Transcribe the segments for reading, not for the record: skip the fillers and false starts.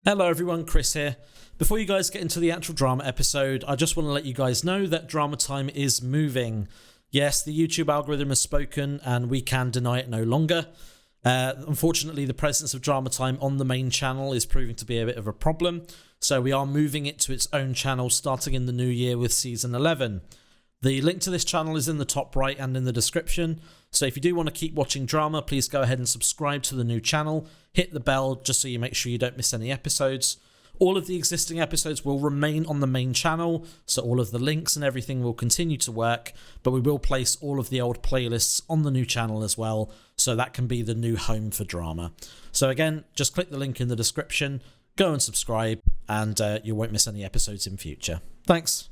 Hello everyone, Chris here. Before you guys get into the actual drama episode, I just want to let you guys know that drama time is moving. Yes, the YouTube algorithm has spoken and we can deny it no longer. Unfortunately, the presence of drama time on the main channel is proving to be a bit of a problem, so we are moving it to its own channel starting in the new year with Season 11. The link to this channel is in the top right and in the description, so if you do want to keep watching drama, please go ahead and subscribe to the new channel, hit the bell just so you make sure you don't miss any episodes. All of the existing episodes will remain on the main channel, so all of the links and everything will continue to work, but we will place all of the old playlists on the new channel as well, so that can be the new home for drama. So again, just click the link in the description, go and subscribe, and you won't miss any episodes in future. Thanks.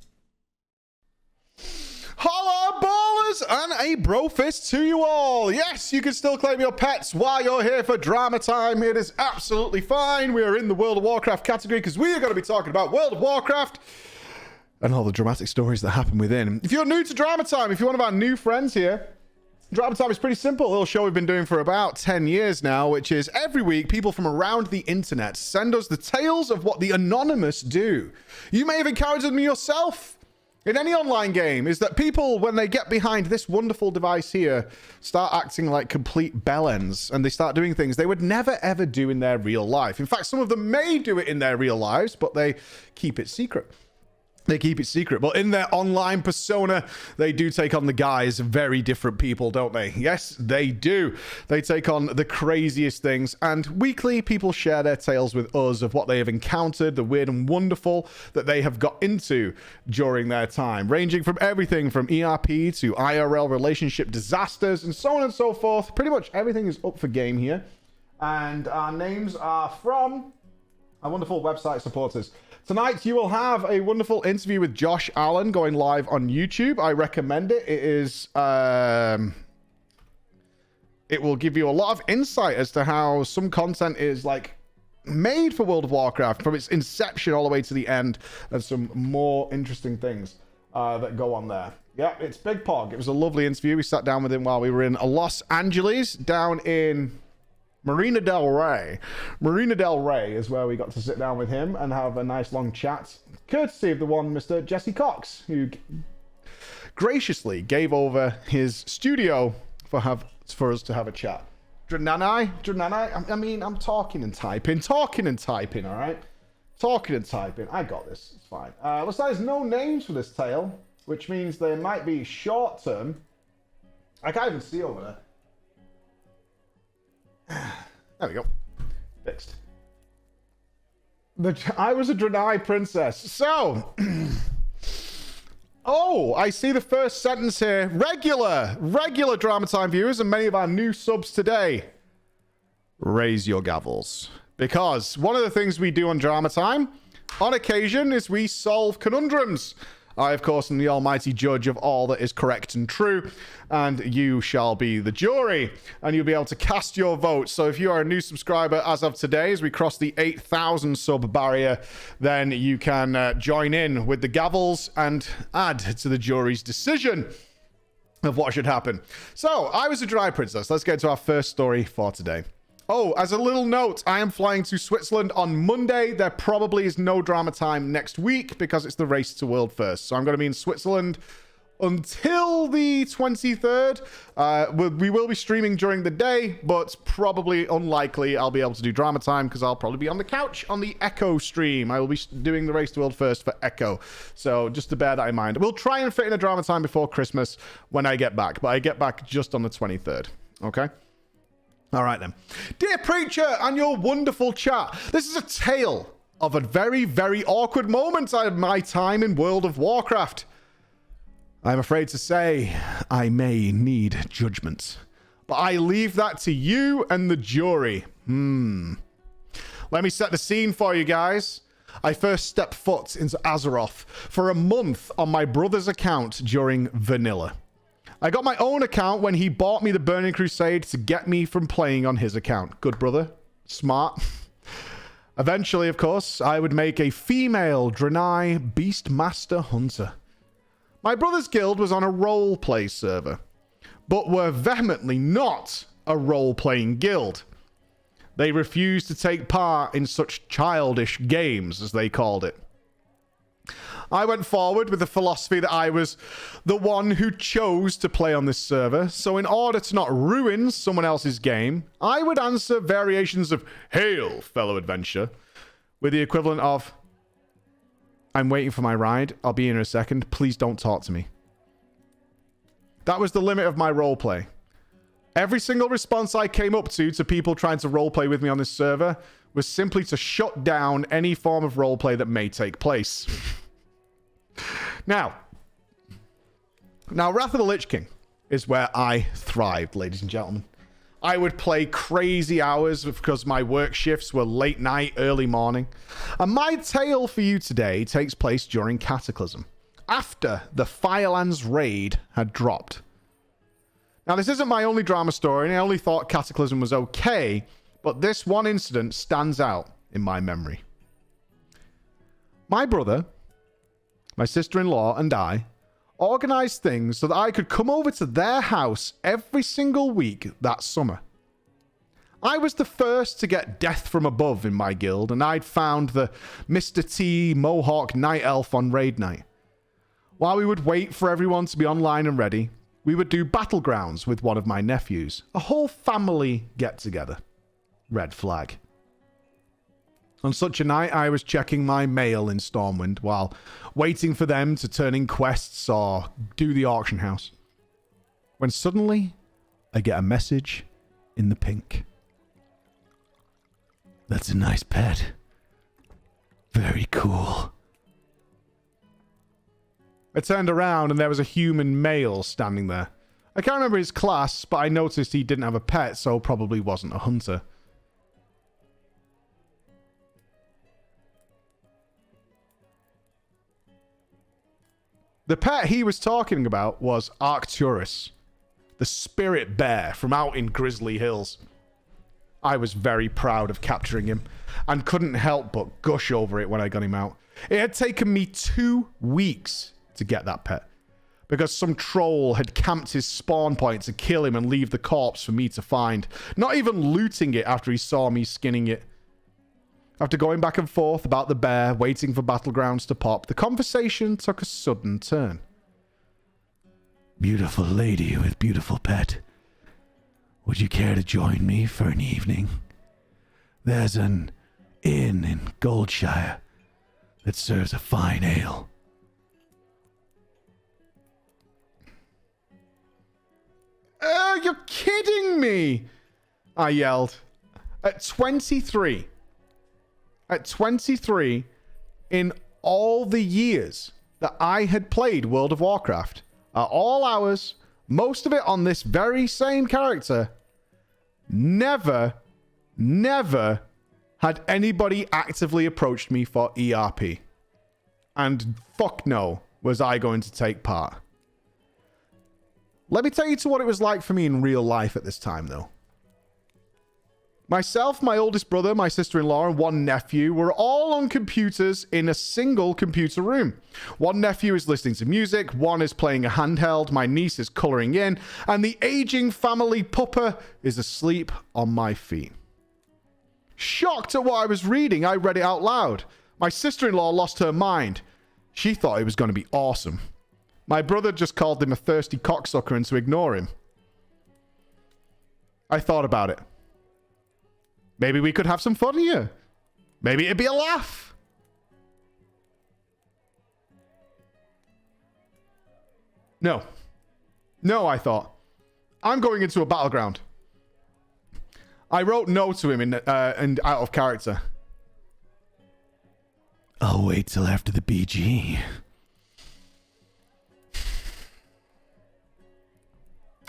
Holla ballers and a bro fist to you all. Yes, you can still claim your pets while you're here for drama time. It is absolutely fine. We are in the World of Warcraft category because we are going to be talking about World of Warcraft and all the dramatic stories that happen within. If you're new to drama time, if you're one of our new friends here, drama time is pretty simple. A little show we've been doing for about 10 years now, which is every week people from around the internet send us the tales of what the anonymous do. You may have encountered them yourself in any online game, is that people, when they get behind this wonderful device here, start acting like complete bellends, and they start doing things they would never ever do in their real life. In fact, some of them may do it in their real lives, but they keep it secret. They keep it secret, but in their online persona, they do take on the guise of very different people, don't they? Yes, they do. They take on the craziest things, and weekly people share their tales with us of what they have encountered, the weird and wonderful that they have got into during their time, ranging from everything from ERP to IRL relationship disasters and so on and so forth. Pretty much everything is up for game here, and our names are from our wonderful website supporters. Tonight, you will have a wonderful interview with Josh Allen going live on YouTube. I recommend it. It is, it will give you a lot of insight as to how some content is like made for World of Warcraft from its inception all the way to the end, and some more interesting things that go on there. Yeah, it's Big Pog. It was a lovely interview. We sat down with him while we were in Los Angeles, down in Marina del Rey. Marina del Rey is where we got to sit down with him and have a nice long chat, courtesy of the one Mr. Jesse Cox, who graciously gave over his studio for us to have a chat. Draenei? I mean, I'm talking and typing, all right? Talking and typing. I got this. It's fine. Looks like there's no names for this tale, which means they might be short term. I can't even see over there. There we go. Fixed. I was a Draenei Princess. So, oh, I see the first sentence here. Regular Drama Time viewers and many of our new subs today, raise your gavels. Because one of the things we do on Drama Time, on occasion, is we solve conundrums. I, of course, am the almighty judge of all that is correct and true, and you shall be the jury, and you'll be able to cast your vote. So if you are a new subscriber as of today, as we cross the 8,000 sub barrier, then you can join in with the gavels and add to the jury's decision of what should happen. So, I was a Draenei Princess. Let's get to our first story for today. Oh, as a little note, I am flying to Switzerland on Monday. There probably is no drama time next week because it's the race to world first. So I'm going to be in Switzerland until the 23rd. We will be streaming during the day, but probably unlikely I'll be able to do drama time because I'll probably be on the couch on the Echo stream. I will be doing the race to world first for Echo. So just to bear that in mind. We'll try and fit in a drama time before Christmas when I get back, but I get back just on the 23rd. Okay? All right, then. Dear Preacher and your wonderful chat, this is a tale of a very, very awkward moment out of my time in World of Warcraft. I'm afraid to say I may need judgment, but I leave that to you and the jury. Let me set the scene for you guys. I first stepped foot into Azeroth for a month on my brother's account during Vanilla. I got my own account when he bought me the Burning Crusade to get me from playing on his account. Good brother. Smart. Eventually, of course, I would make a female Draenei Beastmaster Hunter. My brother's guild was on a role-play server, but were vehemently not a role-playing guild. They refused to take part in such childish games, as they called it. I went forward with the philosophy that I was the one who chose to play on this server, so in order to not ruin someone else's game, I would answer variations of "Hail, fellow adventurer," with the equivalent of "I'm waiting for my ride. I'll be in a second. Please don't talk to me." That was the limit of my roleplay. Every single response I came up to people trying to roleplay with me on this server was simply to shut down any form of roleplay that may take place. Now, Wrath of the Lich King is where I thrived, ladies and gentlemen. I would play crazy hours because my work shifts were late night, early morning. And my tale for you today takes place during Cataclysm, after the Firelands raid had dropped. Now, this isn't my only drama story, and I only thought Cataclysm was okay, but this one incident stands out in my memory. My brother, my sister-in-law, and I organized things so that I could come over to their house every single week that summer. I was the first to get death from above in my guild, and I'd found the Mr. T Mohawk Night Elf on raid night. While we would wait for everyone to be online and ready, we would do battlegrounds with one of my nephews. A whole family get-together. Red flag. On such a night, I was checking my mail in Stormwind while waiting for them to turn in quests or do the auction house. When suddenly, I get a message in the pink. "That's a nice pet. Very cool." I turned around and there was a human male standing there. I can't remember his class, but I noticed he didn't have a pet, so probably wasn't a hunter. The pet he was talking about was Arcturus, the spirit bear from out in Grizzly Hills. I was very proud of capturing him and couldn't help but gush over it when I got him out. It had taken me 2 weeks to get that pet because some troll had camped his spawn point to kill him and leave the corpse for me to find, not even looting it after he saw me skinning it. After going back and forth about the bear, waiting for battlegrounds to pop, the conversation took a sudden turn. "Beautiful lady with beautiful pet. Would you care to join me for an evening? There's an inn in Goldshire that serves a fine ale." You're kidding me! I yelled. At 23, in all the years that I had played World of Warcraft, at all hours, most of it on this very same character, never had anybody actively approached me for ERP. And fuck no, was I going to take part. Let me tell you what it was like for me in real life at this time, though. Myself, my oldest brother, my sister-in-law, and one nephew were all on computers in a single computer room. One nephew is listening to music, one is playing a handheld, my niece is colouring in, and the aging family pupper is asleep on my feet. Shocked at what I was reading, I read it out loud. My sister-in-law lost her mind. She thought it was going to be awesome. My brother just called him a thirsty cocksucker and to ignore him. I thought about it. Maybe we could have some fun here. Maybe it'd be a laugh. No, I thought. I'm going into a battleground. I wrote no to him and out of character. "I'll wait till after the BG."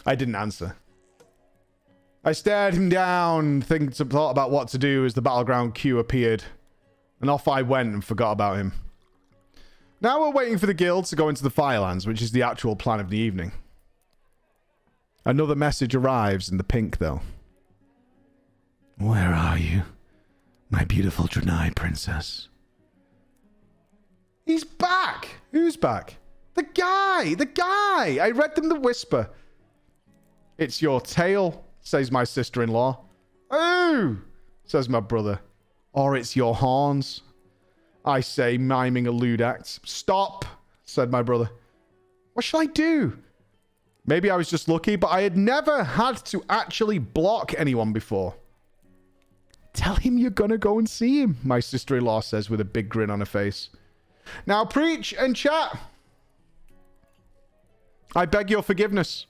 I didn't answer. I stared him down, thought about what to do as the battleground queue appeared, and off I went and forgot about him. Now we're waiting for the guild to go into the Firelands, which is the actual plan of the evening. Another message arrives in the pink, though. "Where are you, my beautiful Draenei Princess?" He's back! Who's back? The guy! I read them the whisper. "It's your tale," says my sister-in-law. "Oh, says my brother. Or it's your horns, I say, miming a lewd act. Stop, said my brother. What should I do? Maybe I was just lucky, but I had never had to actually block anyone before. Tell him you're gonna go and see him, my sister-in-law says with a big grin on her face. Now preach and chat. I beg your forgiveness.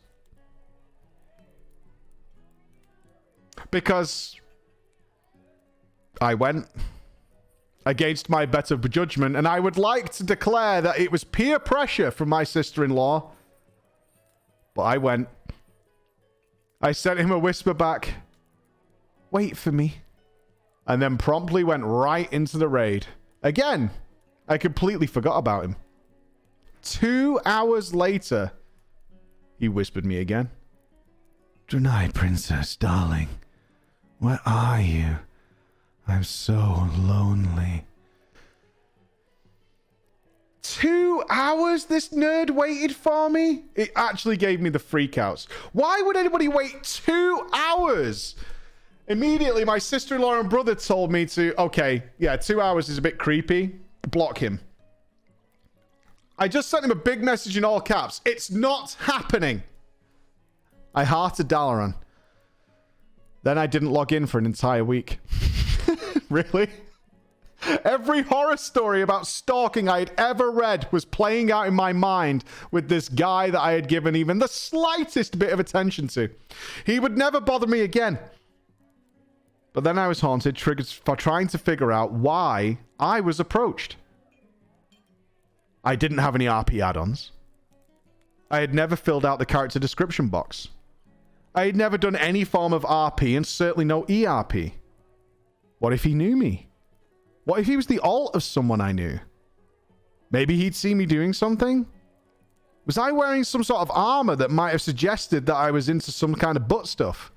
Because I went against my better judgment, and I would like to declare that it was peer pressure from my sister-in-law. But I went. I sent him a whisper back. Wait for me. And then promptly went right into the raid. Again, I completely forgot about him. 2 hours later, he whispered me again. Draenei Princess, darling. Where are you? I'm so lonely. 2 hours this nerd waited for me? It actually gave me the freakouts. Why would anybody wait 2 hours? Immediately, my sister-in-law and brother told me to, okay, yeah, 2 hours is a bit creepy. Block him. I just sent him a big message in all caps. It's not happening. I hearted Dalaran. Then I didn't log in for an entire week. Really? Every horror story about stalking I had ever read was playing out in my mind with this guy that I had given even the slightest bit of attention to. He would never bother me again. But then I was haunted, triggered for trying to figure out why I was approached. I didn't have any RP add-ons. I had never filled out the character description box. I had never done any form of RP and certainly no ERP. What if he knew me? What if he was the alt of someone I knew? Maybe he'd see me doing something? Was I wearing some sort of armor that might have suggested that I was into some kind of butt stuff?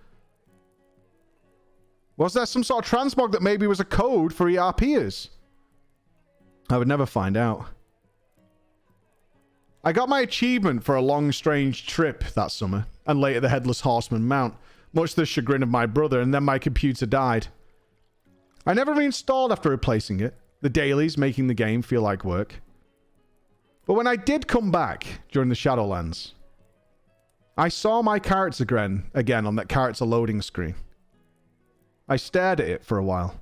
Was there some sort of transmog that maybe was a code for ERPers? I would never find out. I got my achievement for a long, strange trip that summer, and later the Headless Horseman mount, much to the chagrin of my brother, and then my computer died. I never reinstalled after replacing it, the dailies making the game feel like work. But when I did come back during the Shadowlands, I saw my character again on that character loading screen. I stared at it for a while.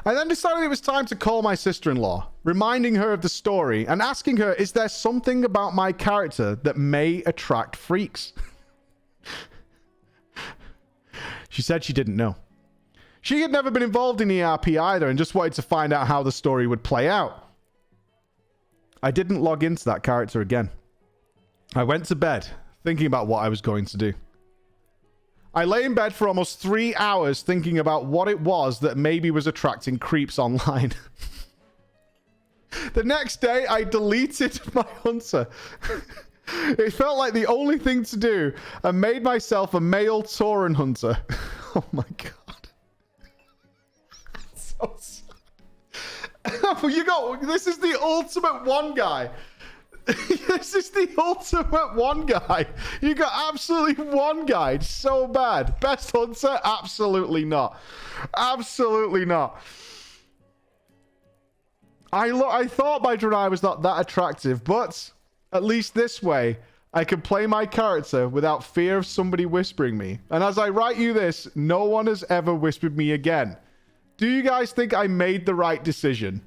I then decided it was time to call my sister-in-law, reminding her of the story and asking her, is there something about my character that may attract freaks? She said she didn't know. She had never been involved in ERP either and just wanted to find out how the story would play out. I didn't log into that character again. I went to bed thinking about what I was going to do. I lay in bed for almost 3 hours thinking about what it was that maybe was attracting creeps online. The next day, I deleted my hunter. It felt like the only thing to do and made myself a male Tauren hunter. Oh my god. So sad. This is the ultimate one guy. This is the ultimate one guy. You got absolutely one guy. So bad. Best hunter? Absolutely not. Absolutely not. I thought my Draenei was not that attractive, but at least this way, I can play my character without fear of somebody whispering me. And as I write you this, no one has ever whispered me again. Do you guys think I made the right decision?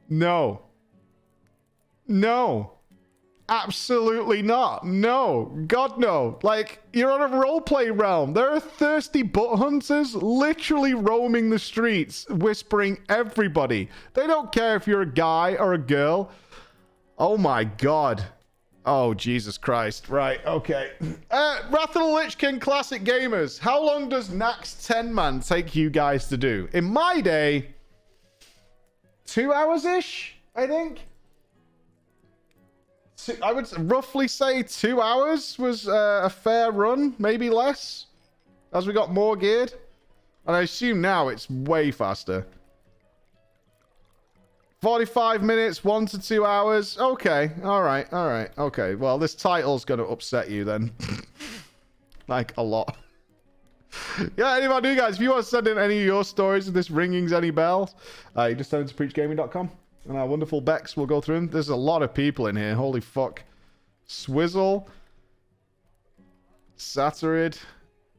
No. No. Absolutely not. No. God, no. Like, you're on a roleplay realm. There are thirsty butt hunters literally roaming the streets, whispering everybody. They don't care if you're a guy or a girl. Oh my god. Oh, Jesus Christ. Right, okay. Wrath of the Lich King Classic Gamers. How long does NAXX 10-man take you guys to do? In my day, 2 hours-ish, I think. I would roughly say 2 hours was a fair run, maybe less, as we got more geared. And I assume now it's way faster. 45 minutes, 1 to 2 hours. Okay, all right, okay. Well, this title's going to upset you then. Like, a lot. Yeah, any of our new guys, if you want to send in any of your stories, if this ringings any bells, you just send it to preachgaming.com. And our wonderful Bex will go through them. There's a lot of people in here. Holy fuck. Swizzle. Satirid.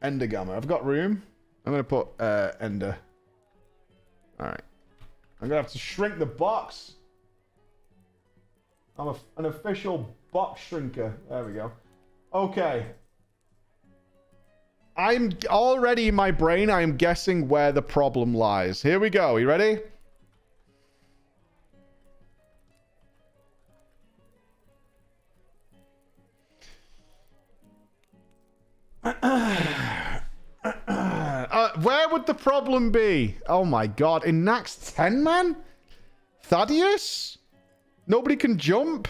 Endergamma. I've got room. I'm going to put Ender. Alright. I'm going to have to shrink the box. I'm an official box shrinker. There we go. Okay. I'm already in my brain. I am guessing where the problem lies. Here we go. You ready? Where would the problem be? Oh my god. In NAXX 10, man? Thaddeus? Nobody can jump?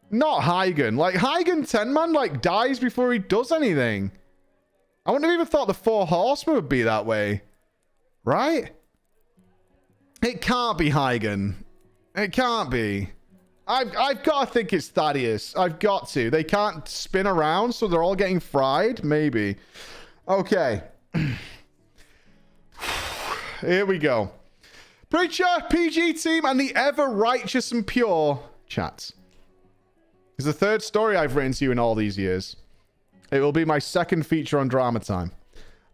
Not Hygen. Like, Hygen 10, man, like, dies before he does anything. I wouldn't have even thought the 4 Horsemen would be that way. Right? It can't be Hygen. It can't be. I've got to think it's Thaddeus. I've got to. They can't spin around, so they're all getting fried? Maybe. Okay. Here we go. Preacher, PG team, and the ever righteous and pure chats. It's the third story I've written to you in all these years. It will be my second feature on Drama Time.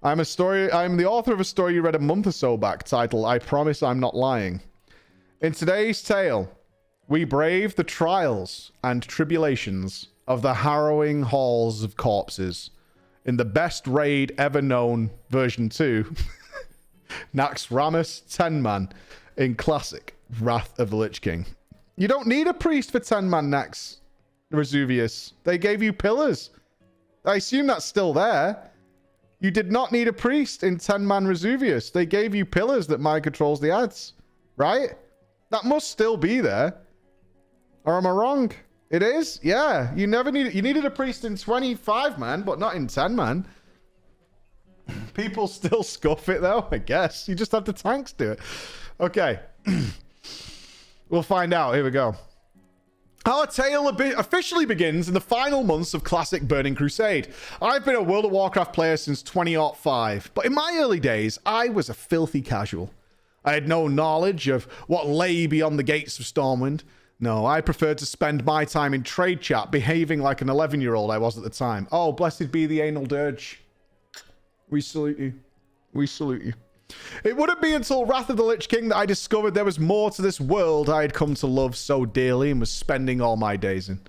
I'm the author of a story you read a month or so back, titled I Promise I'm Not Lying. In today's tale, we brave the trials and tribulations of the harrowing halls of corpses in the best raid ever known, version 2, NAXX Rammus 10-man in classic Wrath of the Lich King. You don't need a priest for 10-man NAXX Resuvius. They gave you pillars. I assume that's still there. You did not need a priest in 10-man Resuvius. They gave you pillars that mind controls the ads. Right? That must still be there. Or am I wrong? It is? Yeah. You needed a priest in 25-man, but not in 10-man. People still scuff it, though, I guess. You just have the tanks do it. Okay. We'll find out. Here we go. Our tale officially begins in the final months of classic Burning Crusade. I've been a World of Warcraft player since 2005, but in my early days, I was a filthy casual. I had no knowledge of what lay beyond the gates of Stormwind. No, I preferred to spend my time in trade chat, behaving like an 11-year-old I was at the time. Oh, blessed be the anal dirge. We salute you. We salute you. It wouldn't be until Wrath of the Lich King that I discovered there was more to this world I had come to love so dearly and was spending all my days in.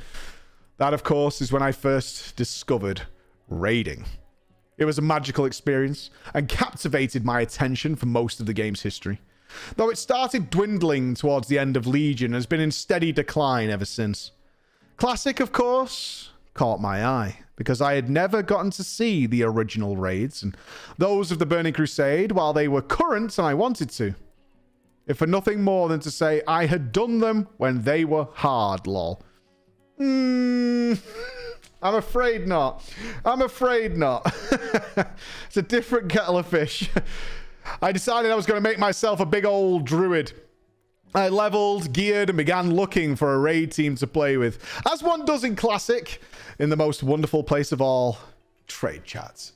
That, of course, is when I first discovered raiding. It was a magical experience and captivated my attention for most of the game's history. Though it started dwindling towards the end of Legion and has been in steady decline ever since. Classic, of course, caught my eye, because I had never gotten to see the original raids and those of the Burning Crusade while they were current and I wanted to. If for nothing more than to say I had done them when they were hard, lol. I'm afraid not. I'm afraid not. It's a different kettle of fish. I decided I was going to make myself a big old druid. I leveled, geared, and began looking for a raid team to play with. As one does in Classic, in the most wonderful place of all, trade chats.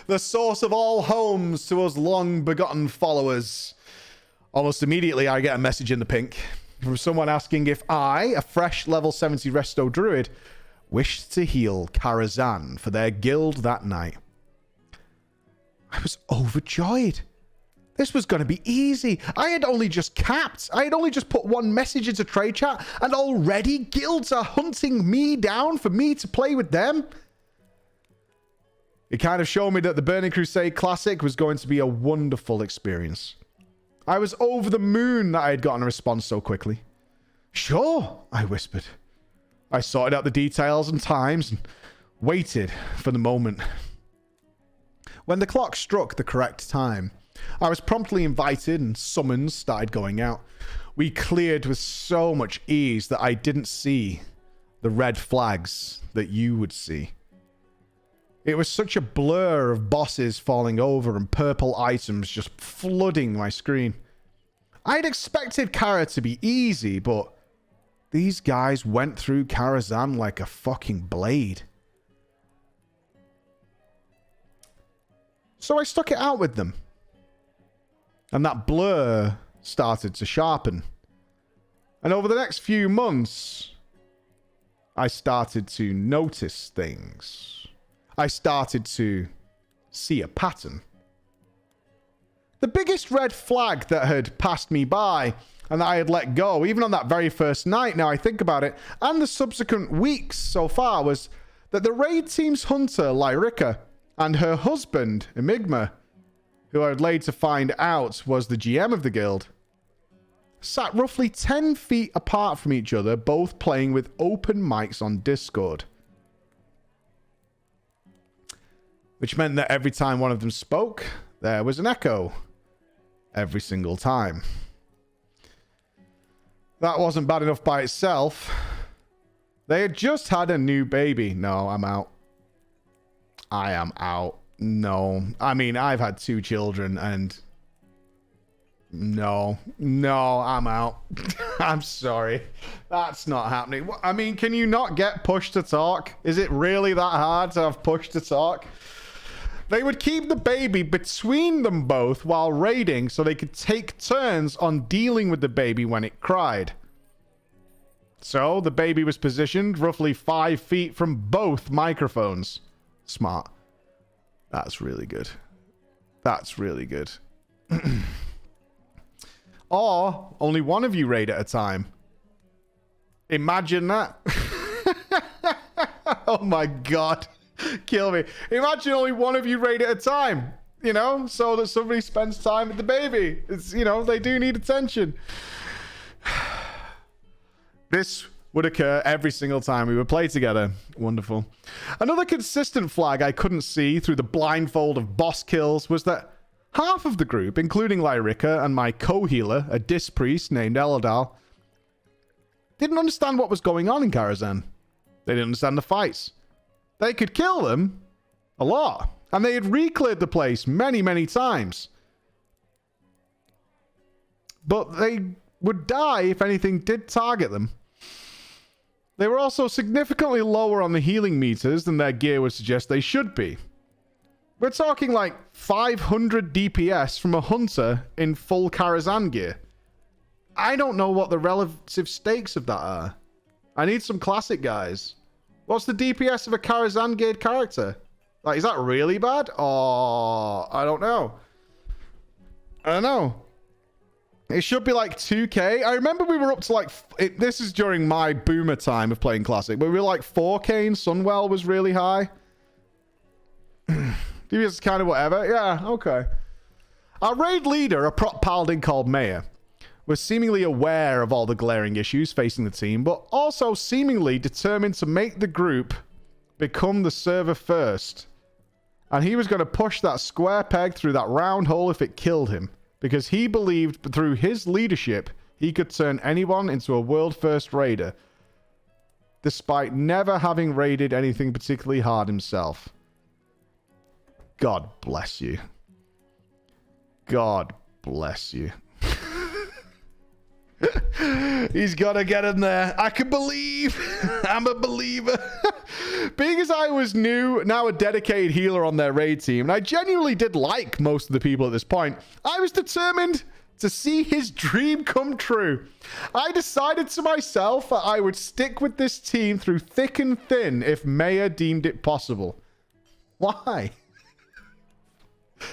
The source of all homes to us long-begotten followers. Almost immediately, I get a message in the pink from someone asking if I, a fresh level 70 resto druid, wished to heal Karazhan for their guild that night. I was overjoyed. This was going to be easy. I had only just capped. I had only just put one message into trade chat, and already guilds are hunting me down for me to play with them. It kind of showed me that the Burning Crusade Classic was going to be a wonderful experience. I was over the moon that I had gotten a response so quickly. Sure, I whispered. I sorted out the details and times and waited for the moment. When the clock struck the correct time, I was promptly invited and summons started going out. We cleared with so much ease that I didn't see the red flags that you would see. It was such a blur of bosses falling over and purple items just flooding my screen. I'd expected Kara to be easy, but These guys went through Karazhan like a fucking blade. So I stuck it out with them. And that blur started to sharpen. And over the next few months, I started to notice things. I started to see a pattern. The biggest red flag that had passed me by and that I had let go, even on that very first night, now I think about it, and the subsequent weeks so far, was that the raid team's hunter, Lyrica, and her husband, Enigma, who I would later find out was the GM of the guild, sat roughly 10 feet apart from each other, both playing with open mics on Discord. Which meant that every time one of them spoke, there was an echo. Every single time. That wasn't bad enough by itself. They had just had a new baby. No, I'm out. I am out. No. I mean, I've had 2 children and... No, I'm out. I'm sorry. That's not happening. I mean, can you not get push to talk? Is it really that hard to have push to talk? They would keep the baby between them both while raiding so they could take turns on dealing with the baby when it cried. So the baby was positioned roughly 5 feet from both microphones. Smart. That's really good. That's really good. Or only one of you raid at a time. Imagine that. Oh my god. Kill me. Imagine only one of you raid at a time. You know, so that somebody spends time with the baby. It's, you know, they do need attention. This would occur every single time we would play together. Wonderful. Another consistent flag I couldn't see through the blindfold of boss kills was that half of the group, including Lyrica and my co-healer, a Dis priest named Elodal, didn't understand what was going on in Karazhan. They didn't understand the fights. They could kill them a lot, and they had re-cleared the place many, many times. But they would die if anything did target them. They were also significantly lower on the healing meters than their gear would suggest they should be. We're talking like 500 DPS from a hunter in full Karazhan gear. I don't know what the relative stakes of that are. I need some classic guys. What's the DPS of a Karazhan geared character? Like, is that really bad? Oh, I don't know. I don't know. It should be like 2k. I remember we were up to like... this is during my boomer time of playing classic. But we were like 4k and Sunwell was really high. DPS is kind of whatever. Yeah, okay. Our raid leader, a prop paladin called Maya, was seemingly aware of all the glaring issues facing the team, but also seemingly determined to make the group become the server first. And he was going to push that square peg through that round hole if it killed him, because he believed through his leadership he could turn anyone into a world first raider, despite never having raided anything particularly hard himself. God bless you. God bless you. He's got to get in there. I can believe. I'm a believer. Being as I was new, now a dedicated healer on their raid team, and I genuinely did like most of the people at this point, I was determined to see his dream come true. I decided to myself that I would stick with this team through thick and thin if Maya deemed it possible. Why?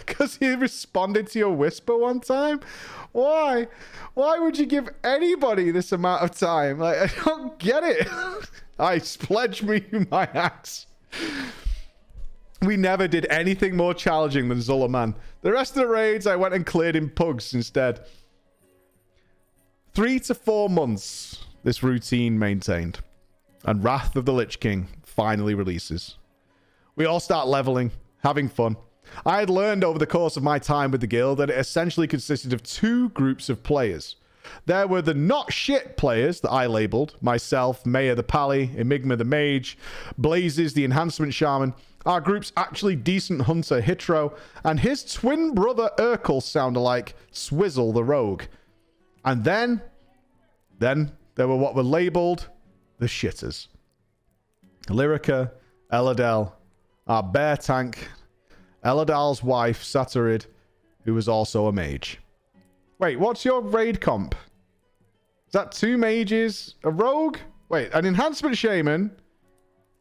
Because he responded to your whisper one time? Why? Why would you give anybody this amount of time? Like, I don't get it. I pledge me my axe. We never did anything more challenging than Zulaman. The rest of the raids, I went and cleared in pugs instead. 3 to 4 months, this routine maintained. And Wrath of the Lich King finally releases. We all start leveling, having fun. I had learned over the course of my time with the guild that it essentially consisted of 2 groups of players. There were the not shit players that I labeled, myself, Maya the Pally, Enigma the Mage, Blazes the Enhancement Shaman, our group's actually decent hunter Hitro, and his twin brother Urkel sound alike, Swizzle the Rogue. And then there There were what were labeled the shitters. Lyrica, Eladel, our bear tank, Eladal's wife, Saturid, who was also a mage. Wait, what's your raid comp? Is that 2 mages, a rogue? Wait, an enhancement shaman,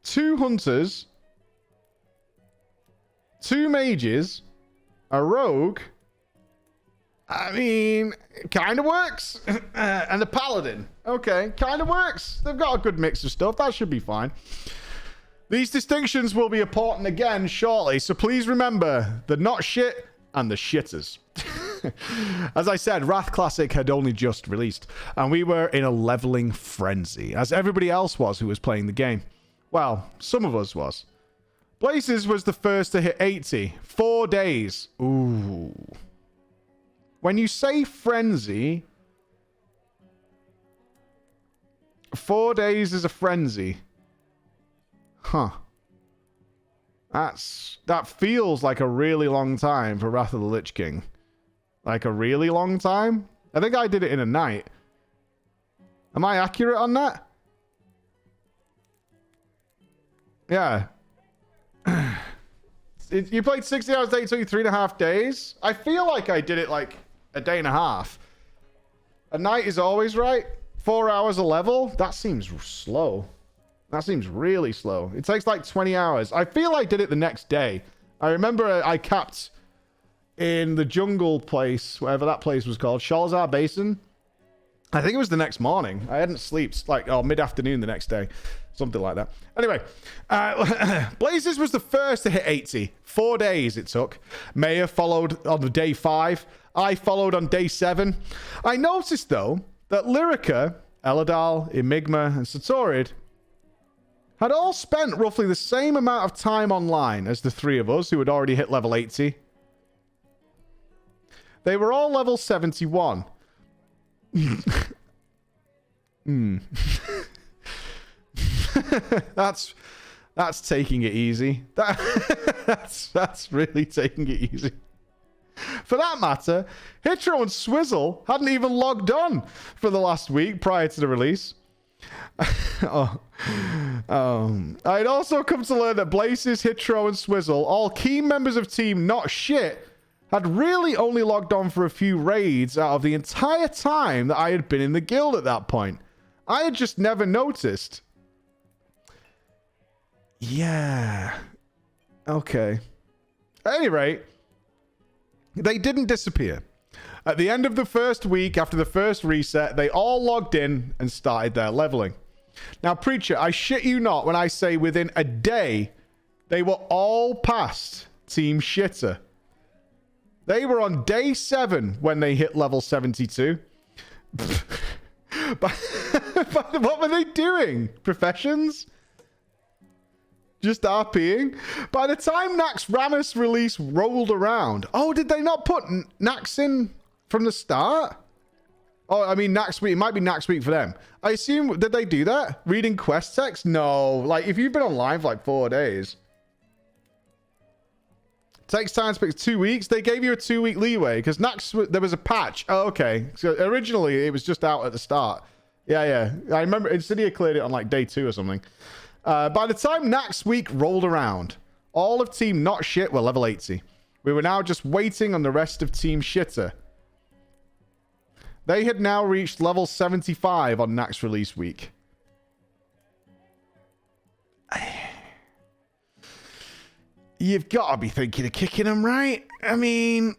2 hunters, 2 mages, a rogue. I mean, it kind of works. And a paladin. Okay, kind of works. They've got a good mix of stuff. That should be fine. These distinctions will be important again shortly, so please remember the not shit and the shitters. As I said, Wrath Classic had only just released, and we were in a leveling frenzy, as everybody else was who was playing the game. Well, some of us was. Blazes was the first to hit 80. 4 days. Ooh. When you say frenzy, 4 days is a frenzy. Huh. That feels like a really long time for Wrath of the Lich King. Like a really long time? I think I did it in a night. Am I accurate on that? Yeah. You played 60 hours a day, it took you 3.5 days? I feel like I did it like a day and a half. A night is always right. 4 hours a level? That seems slow. That seems really slow. It takes like 20 hours. I feel I did it the next day. I remember I capped in the jungle place, whatever that place was called, Shalzar Basin. I think it was the next morning. I hadn't slept, mid-afternoon the next day. Something like that. Anyway, Blazes was the first to hit 80. 4 days it took. Maya followed on the day 5. I followed on day 7. I noticed, though, that Lyrica, Eladal, Enigma, and Satorid had all spent roughly the same amount of time online as the 3 of us who had already hit level 80. They were all level 71. That's taking it easy. That's really taking it easy. For that matter, Hitro and Swizzle hadn't even logged on for the last week prior to the release. I'd also come to learn that Blazes, Hitro, and Swizzle, all key members of Team Not Shit, had really only logged on for a few raids out of the entire time that I had been in the guild at that point. I had just never noticed. Yeah. Okay. At any rate, they didn't disappear. At the end of the first week, after the first reset, they all logged in and started their leveling. Now, Preacher, I shit you not when I say within a day, they were all past Team Shitter. They were on day 7 when they hit level 72. But what were they doing? Professions? Just RPing? By the time NAXX Rammus release rolled around... Oh, did they not put NAXX in from the start? Oh, I mean, NAXX week. It might be NAXX week for them. I assume... Did they do that? Reading quest text? No. Like, if you've been online for like 4 days... Takes time to pick 2 weeks. They gave you a 2-week leeway because NAXX, there was a patch. Oh, okay. So originally it was just out at the start. Yeah. I remember Insidia cleared it on like day 2 or something. By the time NAXX week rolled around, all of Team Not Shit were level 80. We were now just waiting on the rest of Team Shitter. They had now reached level 75 on NAXX release week. You've got to be thinking of kicking them, right? I mean,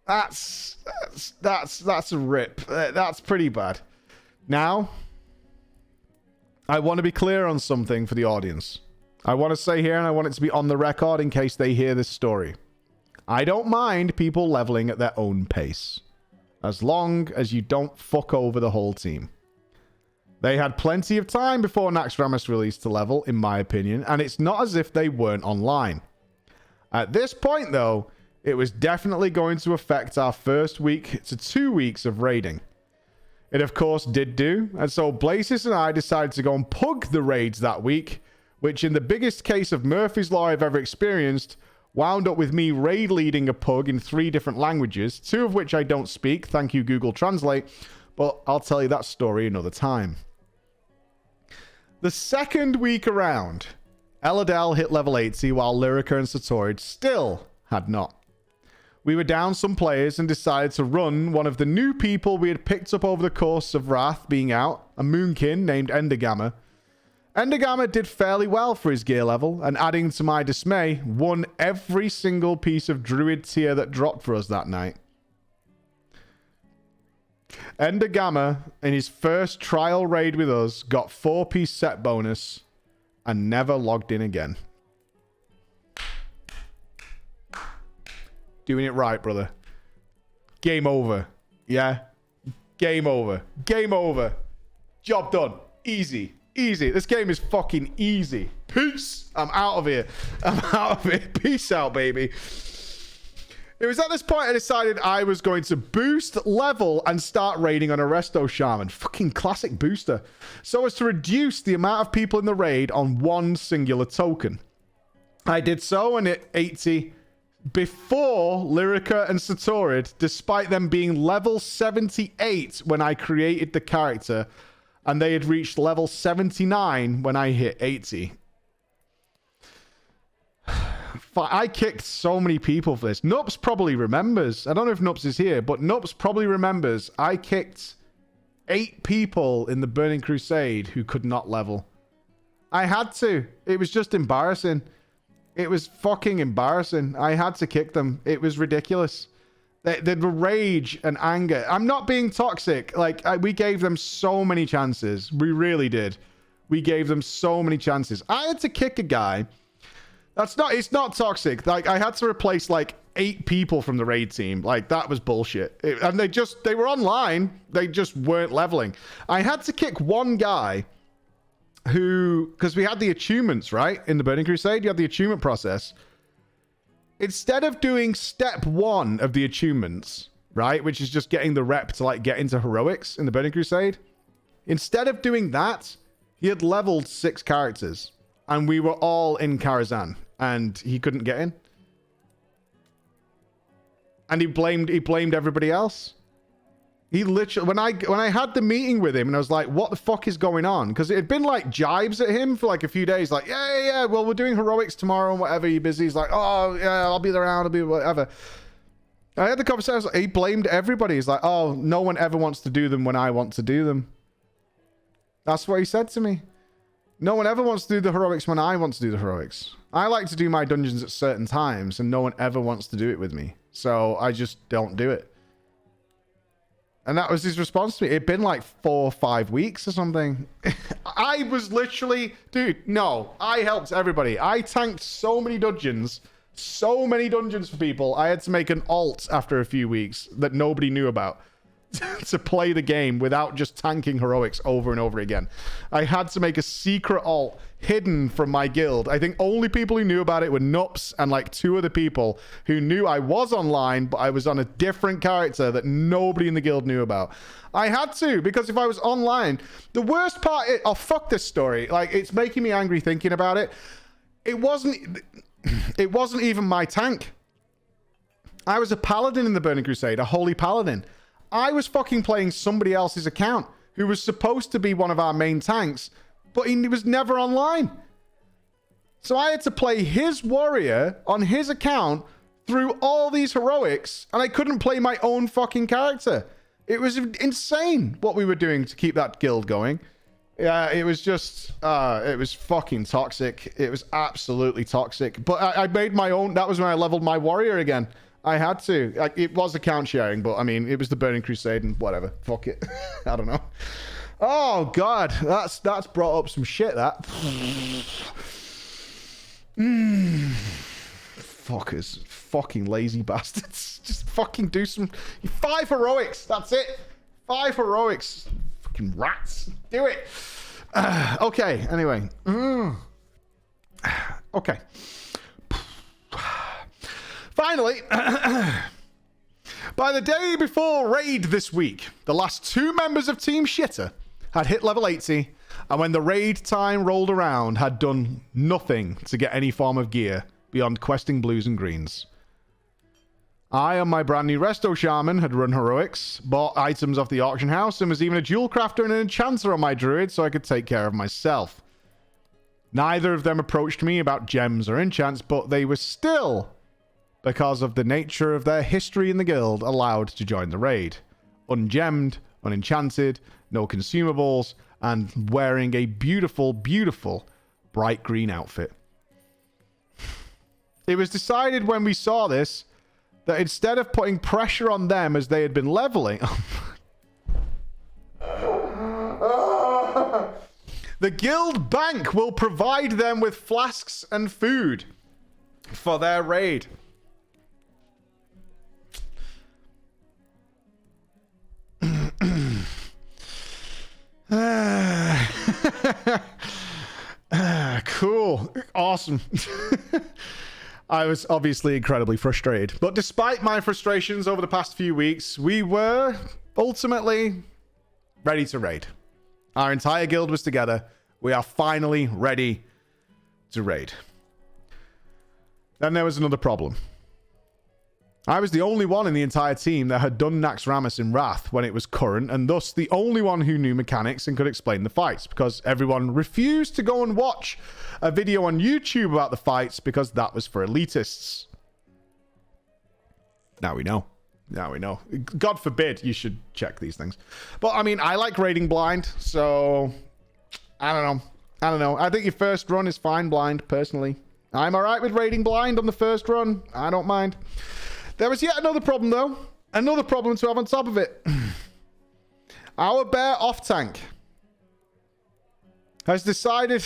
that's a rip. That's pretty bad. Now, I want to be clear on something for the audience. I want to say here, and I want it to be on the record in case they hear this story. I don't mind people leveling at their own pace, as long as you don't fuck over the whole team. They had plenty of time before NAXX Rammus released to level, in my opinion, and it's not as if they weren't online. At this point, though, it was definitely going to affect our first week to 2 weeks of raiding. It, of course, did do, and so Blazes and I decided to go and pug the raids that week, which, in the biggest case of Murphy's Law I've ever experienced, wound up with me raid leading a pug in 3 different languages, 2 of which I don't speak, thank you Google Translate, But I'll tell you that story another time. The second week around, Eladel hit level 80 while Lyrica and Satorid still had not. We were down some players and decided to run one of the new people we had picked up over the course of Wrath being out, a Moonkin named Endergamma. Endergamma did fairly well for his gear level, and adding to my dismay, won every single piece of Druid tier that dropped for us that night. Endergamma, in his first trial raid with us, got 4-piece set bonus and never logged in again. Doing it right, brother. Game over. Yeah? Game over. Game over. Job done. Easy. Easy. This game is fucking easy. Peace. I'm out of here. I'm out of here. Peace out, baby. It was at this point I decided I was going to boost level and start raiding on a Resto Shaman. Fucking classic booster. So as to reduce the amount of people in the raid on one singular token. I did so and hit 80 before Lyrica and Satorid, despite them being level 78 when I created the character, and they had reached level 79 when I hit 80. I kicked so many people for this. Nups probably remembers. I don't know if Nups is here, but Nups probably remembers. I kicked 8 people in the Burning Crusade who could not level. I had to. It was just embarrassing. It was fucking embarrassing. I had to kick them. It was ridiculous. The rage and anger. I'm not being toxic. Like, we gave them so many chances. We really did. We gave them so many chances. I had to kick a guy. It's not toxic. Like, I had to replace like 8 people from the raid team. Like, that was bullshit. And they were online. They just weren't leveling. I had to kick one guy who, because we had the attunements, right? In the Burning Crusade, you had the attunement process. Instead of doing step 1 of the attunements, right? Which is just getting the rep to like get into heroics in the Burning Crusade. Instead of doing that, he had leveled 6 characters. And we were all in Karazhan. And he couldn't get in. And he blamed everybody else. He literally, when I had the meeting with him and I was like, what the fuck is going on? Because it had been like jibes at him for like a few days. Like, yeah, well, we're doing heroics tomorrow and whatever. You're busy. He's like, oh, yeah, I'll be around. I'll be whatever. I had the conversation. He blamed everybody. He's like, oh, no one ever wants to do them when I want to do them. That's what he said to me. No one ever wants to do the heroics when I want to do the heroics. I like to do my dungeons at certain times and no one ever wants to do it with me. So I just don't do it. And that was his response to me. It'd been like 4 or 5 weeks or something. I was literally... Dude, no. I helped everybody. I tanked so many dungeons. So many dungeons for people. I had to make an alt after a few weeks that nobody knew about. To play the game without just tanking heroics over and over again. I had to make a secret alt hidden from my guild. I think only people who knew about it were Nups and like 2 other people who knew I was online, but I was on a different character that nobody in the guild knew about. I had to, because if I was online, the worst part is, oh, fuck this story. Like, it's making me angry thinking about it. It wasn't even my tank. I was a paladin in the Burning Crusade, a holy paladin. I was fucking playing somebody else's account who was supposed to be one of our main tanks, but he was never online. So I had to play his warrior on his account through all these heroics, and I couldn't play my own fucking character. It was insane what we were doing to keep that guild going. Yeah, it was just, it was fucking toxic. It was absolutely toxic. But I made my own, that was when I leveled my warrior again. I had to. It was account sharing, but I mean, it was the Burning Crusade and whatever. Fuck it. I don't know. Oh God, that's brought up some shit. That. Fuckers, fucking lazy bastards. Just fucking do some 5 heroics. That's it. 5 heroics. Fucking rats. Do it. Okay. Anyway. Okay. Finally, by the day before raid this week, the last 2 members of Team Shitter had hit level 80, and when the raid time rolled around, had done nothing to get any form of gear beyond questing blues and greens. I and my brand new resto shaman had run heroics, bought items off the auction house, and was even a jewel crafter and an enchanter on my druid so I could take care of myself. Neither of them approached me about gems or enchants, but they were still, because of the nature of their history in the guild, allowed to join the raid. Ungemmed, unenchanted, no consumables, and wearing a beautiful, beautiful bright green outfit. It was decided when we saw this that instead of putting pressure on them as they had been leveling... The guild bank will provide them with flasks and food for their raid. Cool. Awesome. I was obviously incredibly frustrated. But despite my frustrations over the past few weeks, we were ultimately ready to raid. Our entire guild was together. We are finally ready to raid. Then there was another problem. I was the only one in the entire team that had done NAXX Rammus in Wrath when it was current, and thus the only one who knew mechanics and could explain the fights, because everyone refused to go and watch a video on YouTube about the fights because that was for elitists. Now we know. Now we know. God forbid you should check these things. But, I mean, I like raiding blind, so... I don't know. I think your first run is fine blind, personally. I'm alright with raiding blind on the first run. I don't mind. There was yet another problem, though. Another problem to have on top of it. Our bear off-tank has decided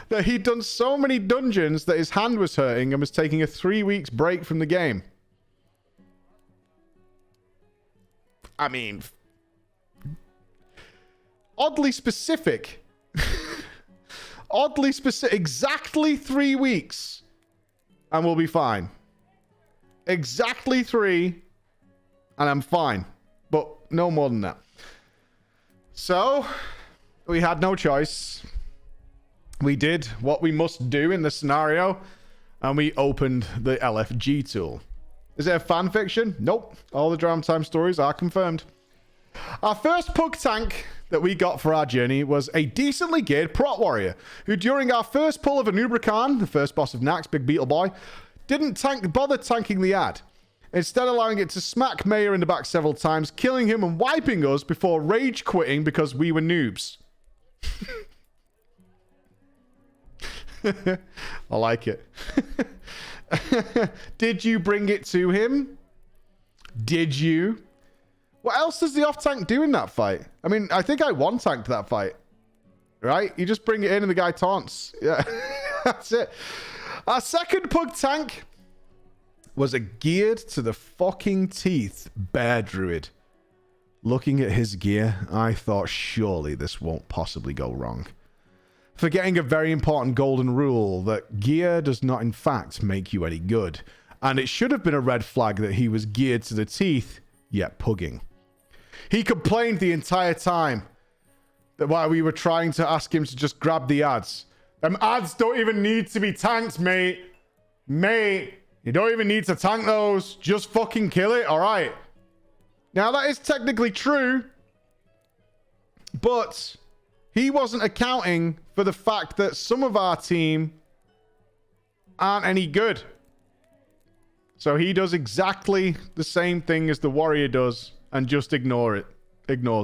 that he'd done so many dungeons that his hand was hurting and was taking a 3 weeks break from the game. I mean, oddly specific. Oddly specific. Exactly 3 weeks. And we'll be fine. Exactly 3. And I'm fine. But no more than that. So, we had no choice. We did what we must do in the scenario. And we opened the LFG tool. Is it a fan fiction? Nope. All the Drama Time stories are confirmed. Our first pug tank that we got for our journey was a decently geared prot warrior, who during our first pull of Anubrakan, the first boss of NAXX, Big Beetle Boy, didn't bother tanking the ad, instead allowing it to smack Mayor in the back several times, killing him and wiping us before rage quitting because we were noobs. I like it. Did you bring it to him? Did you? What else does the off-tank do in that fight? I mean, I think I one-tanked that fight. Right? You just bring it in and the guy taunts. Yeah, that's it. Our second pug tank was a geared to the fucking teeth bear druid. Looking at his gear, I thought surely this won't possibly go wrong. Forgetting a very important golden rule that gear does not in fact make you any good. And it should have been a red flag that he was geared to the teeth, yet pugging. He complained the entire time that while we were trying to ask him to just grab the ads. Them ads don't even need to be tanked, mate. Mate, you don't even need to tank those. Just fucking kill it, alright? Now that is technically true, but he wasn't accounting for the fact that some of our team aren't any good. So he does exactly the same thing as the warrior does and just ignores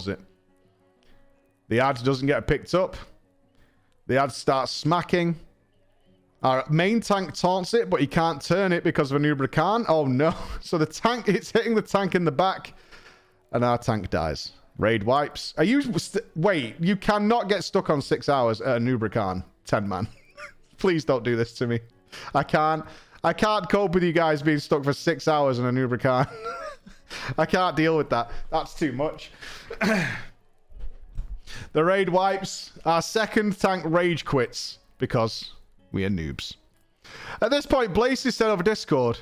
it. The ad doesn't get picked up. The ad starts smacking. Our main tank taunts it, but he can't turn it because of a Nubra Khan. Oh no. So the tank, it's hitting the tank in the back and our tank dies. Raid wipes. Are you... Wait, you cannot get stuck on 6 hours at a Nubra Khan 10-man. Please don't do this to me. I can't cope with you guys being stuck for 6 hours in a Nubra Khan. I can't deal with that. That's too much. The raid wipes. Our second tank rage quits because we are noobs. At this point, Blaze said over Discord,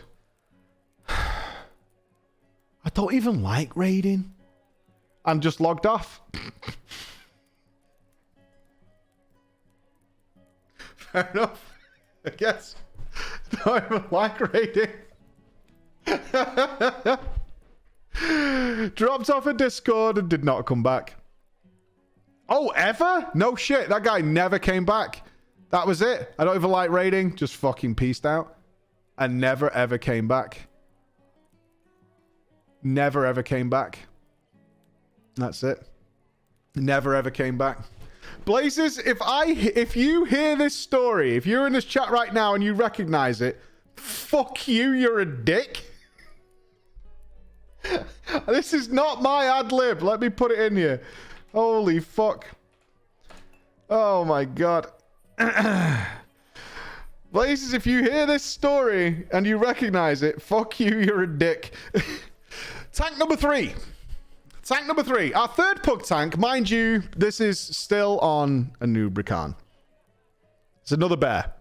I don't even like raiding. And just logged off. Fair enough. I guess. I don't even like raiding. Dropped off of Discord and did not come back. Oh, ever? No shit. That guy never came back. That was it. I don't even like raiding. Just fucking peaced out. And never ever came back. Never ever came back. That's it. Never ever came back. Blazes, if you hear this story, if you're in this chat right now and you recognize it, fuck you, you're a dick. This is not my ad lib. Let me put it in here. Holy fuck. Oh my god. Blazes, if you hear this story and you recognize it, fuck you, you're a dick. Tank number 3. Tank number 3. Our third pug tank, mind you, this is still on a Nubrican. It's another bear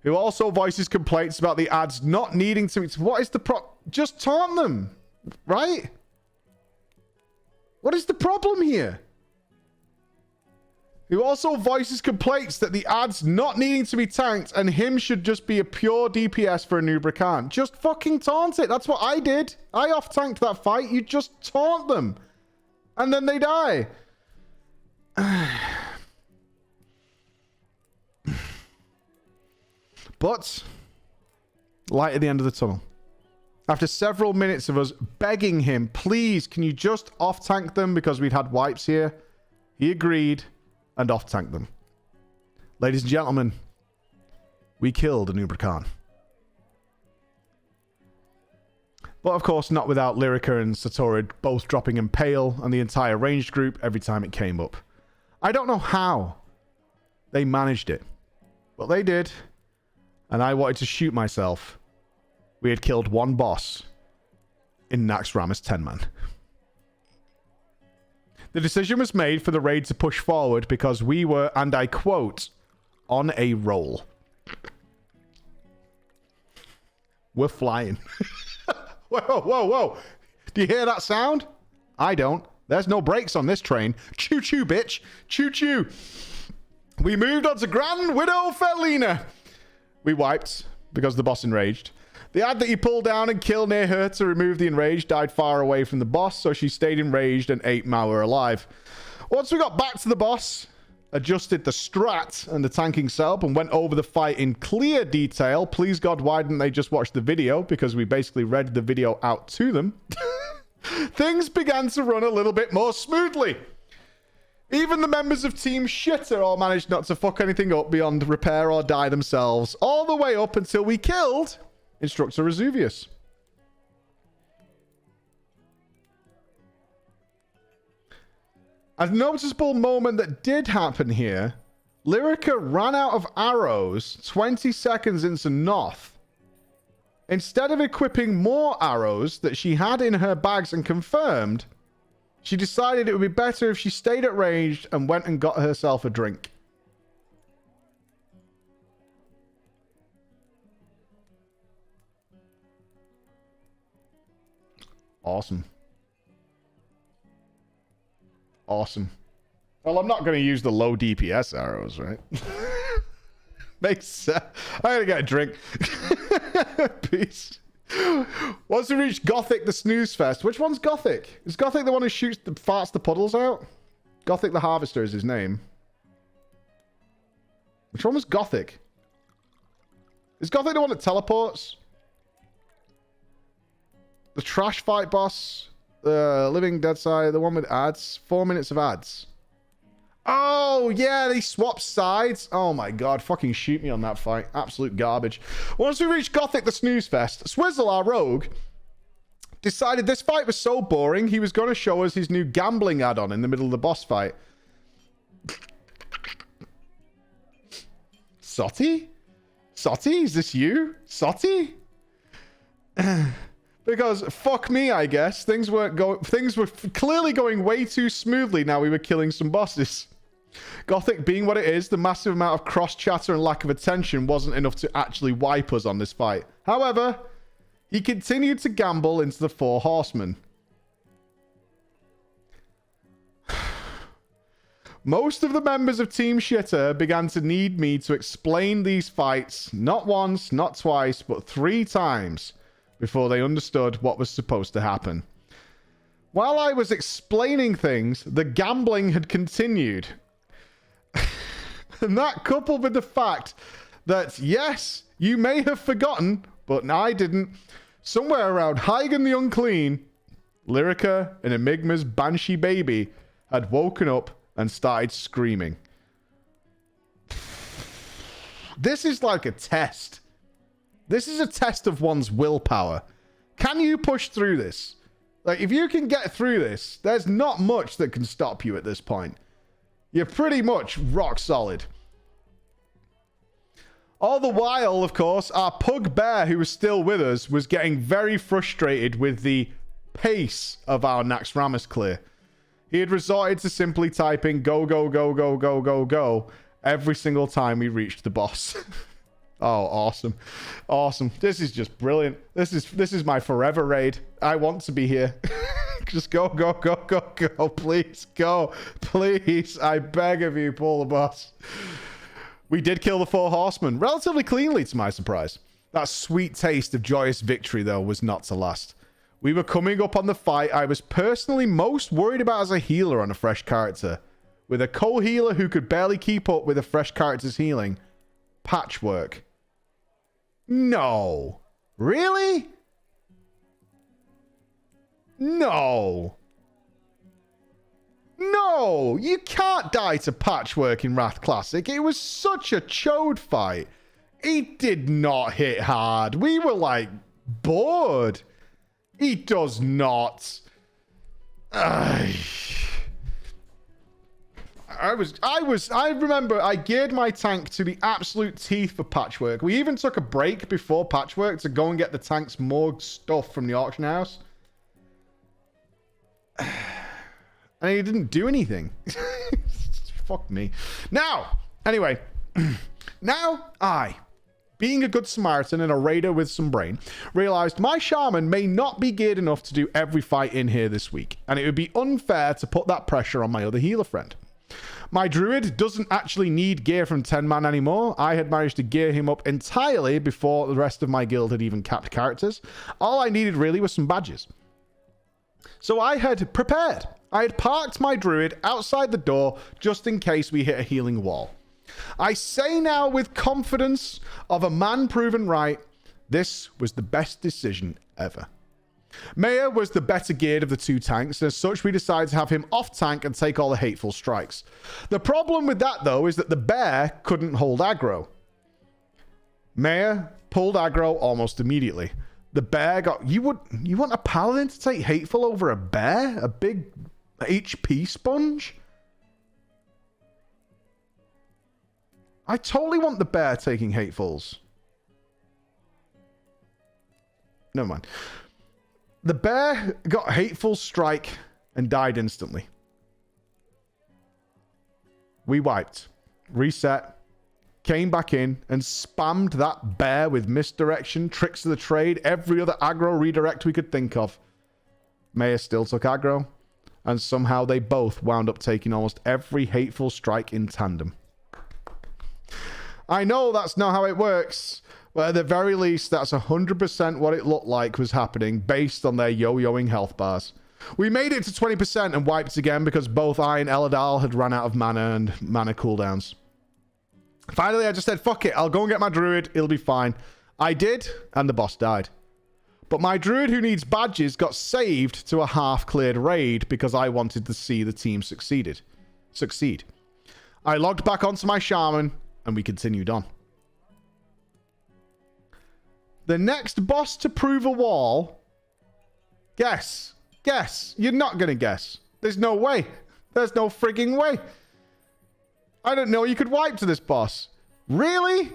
who also voices complaints about the ads not needing to... What is the just taunt them, right? What is the problem here? Who also voices complaints that the ads not needing to be tanked and him should just be a pure DPS for a Nubrican. Just fucking taunt it. That's what I did. I off-tanked that fight. You just taunt them. And then they die. But, light at the end of the tunnel. After several minutes of us begging him, please, can you just off-tank them because we'd had wipes here? He agreed. And off-tank them. Ladies and gentlemen, we killed a Nubrican. But of course, not without Lyrica and Satorid both dropping Impale and the entire ranged group every time it came up. I don't know how they managed it, but they did. And I wanted to shoot myself. We had killed one boss in NAXX Rammus 10-man. The decision was made for the raid to push forward because we were, and I quote, on a roll. We're flying. Whoa, whoa, whoa. Do you hear that sound? I don't. There's no brakes on this train. Choo-choo, bitch. Choo-choo. We moved on to Grand Widow Felina. We wiped because the boss enraged. The ad that you pulled down and killed near her to remove the enraged died far away from the boss, so she stayed enraged and ate Mauer alive. Once we got back to the boss, adjusted the strat and the tanking setup and went over the fight in clear detail. Please God, why didn't they just watch the video? Because we basically read the video out to them. Things began to run a little bit more smoothly. Even the members of Team Shitter all managed not to fuck anything up beyond repair or die themselves, all the way up until we killed Instructor Resuvius. A noticeable moment that did happen here, Lyrica ran out of arrows 20 seconds into Noth. Instead of equipping more arrows that she had in her bags and confirmed, she decided it would be better if she stayed at range and went and got herself a drink. Awesome. Awesome. Well, I'm not going to use the low DPS arrows, right? Makes sense. I gotta get a drink. Peace. Once we reach Gothic the Snooze Fest. Which one's Gothic? Is Gothic the one who farts the puddles out? Gothic the Harvester is his name. Which one was Gothic? Is Gothic the one that teleports? The trash fight boss, Living Dead Side, the one with ads, 4 minutes of ads. Oh, yeah, they swap sides. Oh my god, fucking shoot me on that fight. Absolute garbage. Once we reached Gothic the Snooze Fest, Swizzle, our rogue, decided this fight was so boring, he was going to show us his new gambling add-on in the middle of the boss fight. Soti? Soti? Is this you? Soti? Because fuck me, I guess things were clearly going way too smoothly. Now we were killing some bosses. Gothic being what it is, the massive amount of cross chatter and lack of attention wasn't enough to actually wipe us on this fight. However, he continued to gamble into the 4 horsemen. Most of the members of Team Shitter began to need me to explain these fights, not once, not twice, but 3 times. before they understood what was supposed to happen. While I was explaining things, the gambling had continued. And that, coupled with the fact that, yes, you may have forgotten, but I didn't, somewhere around Hygen the Unclean, Lyrica and Enigma's Banshee baby had woken up and started screaming. This is like a test. This is a test of one's willpower. Can you push through this? Like, if you can get through this, there's not much that can stop you at this point. You're pretty much rock solid. All the while, of course, our pug bear, who was still with us, was getting very frustrated with the pace of our NAXX Rammus clear. He had resorted to simply typing go, go, go, go, go, go, go every single time we reached the boss. Oh, awesome. Awesome. This is just brilliant. This is my forever raid. I want to be here. Just go, go, go, go, go. Please, go. Please, I beg of you, pull the boss. We did kill the 4 horsemen, relatively cleanly to my surprise. That sweet taste of joyous victory, though, was not to last. We were coming up on the fight I was personally most worried about as a healer on a fresh character. With a co-healer who could barely keep up with a fresh character's healing. Patchwork. No. Really? No. No. You can't die to Patchwork in Wrath Classic. It was such a chode fight. He did not hit hard. We were like bored. He does not. I remember I geared my tank to the absolute teeth for Patchwork. We even took a break before Patchwork to go and get the tank's more stuff from the auction house. And he didn't do anything. Fuck me. Now, anyway, now I, being a good Samaritan and a raider with some brain, realized my shaman may not be geared enough to do every fight in here this week, and it would be unfair to put that pressure on my other healer friend. My druid doesn't actually need gear from 10 man anymore. I had managed to gear him up entirely before the rest of my guild had even capped characters. All I needed really was some badges. So I had prepared. I had parked my druid outside the door just in case we hit a healing wall. I say now with confidence of a man proven right, this was the best decision ever. Maya was the better geared of the 2 tanks, and as such we decided to have him off tank and take all the hateful strikes. The problem with that, though, is that the bear couldn't hold aggro. Maya pulled aggro almost immediately. The bear got... You want a paladin to take hateful over a bear? A big HP sponge? I totally want the bear taking hatefuls. Never mind. The bear got hateful strike and died instantly. We wiped, reset, came back in and spammed that bear with misdirection, tricks of the trade, every other aggro redirect we could think of. Maya still took aggro, and somehow they both wound up taking almost every hateful strike in tandem. I know that's not how it works, but at the very least, that's 100% what it looked like was happening based on their yo-yoing health bars. We made it to 20% and wiped again because both I and Eladal had run out of mana and mana cooldowns. Finally, I just said, fuck it, I'll go and get my druid, it'll be fine. I did, and the boss died. But my druid who needs badges got saved to a half-cleared raid because I wanted to see the team succeed. I logged back onto my shaman, and we continued on. The next boss to prove a wall... Guess. Guess. You're not going to guess. There's no way. There's no frigging way. I don't know you could wipe to this boss. Really?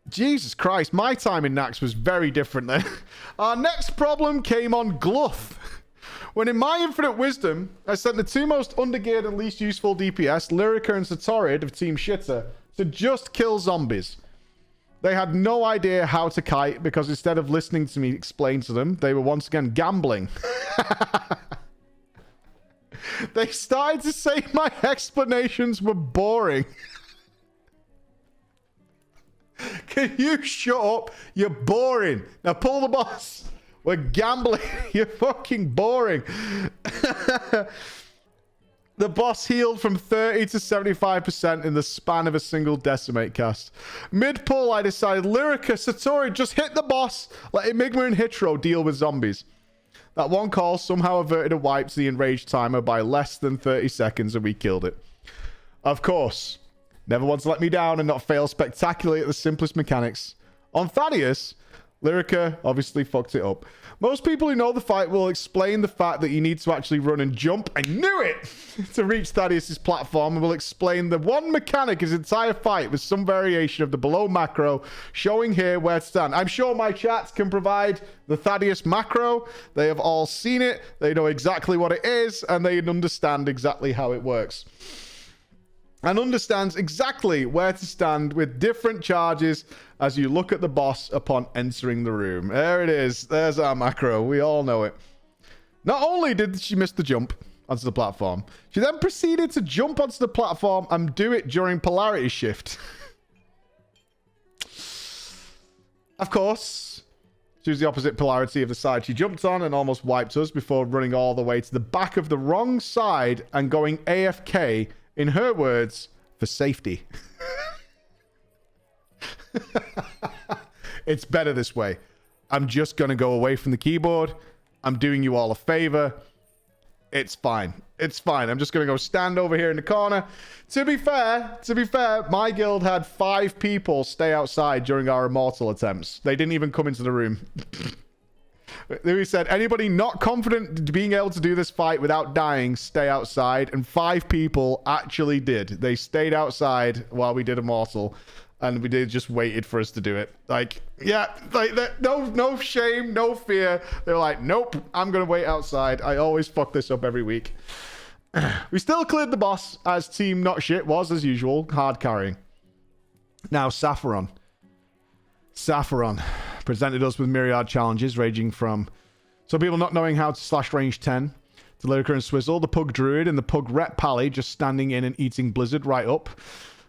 Jesus Christ. My time in NAXX was very different then. Our next problem came on Gluth. When in my infinite wisdom, I sent the 2 most undergeared and least useful DPS, Lyrica and Satorid of Team Shitter, to just kill zombies. They had no idea how to kite because instead of listening to me explain to them, they were once again gambling. They started to say my explanations were boring. Can you shut up? You're boring. Now pull the boss. We're gambling. You're fucking boring. The boss healed from 30 to 75% in the span of a single decimate cast. Mid-pull, I decided, Lyrica, Satori, just hit the boss. Let Enigma and Hitro deal with zombies. That one call somehow averted a wipe to the enraged timer by less than 30 seconds, and we killed it. Of course, never once let me down and not fail spectacularly at the simplest mechanics. On Thaddeus, Lyrica obviously fucked it up. Most people who know the fight will explain the fact that you need to actually run and jump, I knew it, to reach Thaddeus' platform, and will explain the one mechanic his entire fight with some variation of the below macro, showing here where to stand. I'm sure my chats can provide the Thaddeus macro. They have all seen it, they know exactly what it is, and they understand exactly how it works. And understands exactly where to stand with different charges as you look at the boss upon entering the room. There it is. There's our macro. We all know it. Not only did she miss the jump onto the platform, she then proceeded to jump onto the platform and do it during polarity shift. Of course, she was the opposite polarity of the side she jumped on and almost wiped us before running all the way to the back of the wrong side and going AFK, in her words, for safety. It's better this way. I'm just going to go away from the keyboard. I'm doing you all a favor. It's fine. It's fine. I'm just going to go stand over here in the corner. To be fair, my guild had 5 people stay outside during our immortal attempts. They didn't even come into the room. We said, anybody not confident being able to do this fight without dying, stay outside. And 5 people actually did. They stayed outside while we did Immortal. And we did just waited for us to do it. Like, yeah, like no shame, no fear. They're like, nope, I'm going to wait outside. I always fuck this up every week. We still cleared the boss, as Team Not Shit was, as usual, hard carrying. Now, Sapphiron presented us with myriad challenges ranging from some people not knowing how to slash range 10 to Lyrica and Swizzle, the Pug Druid and the Pug Rep Pally just standing in and eating Blizzard right up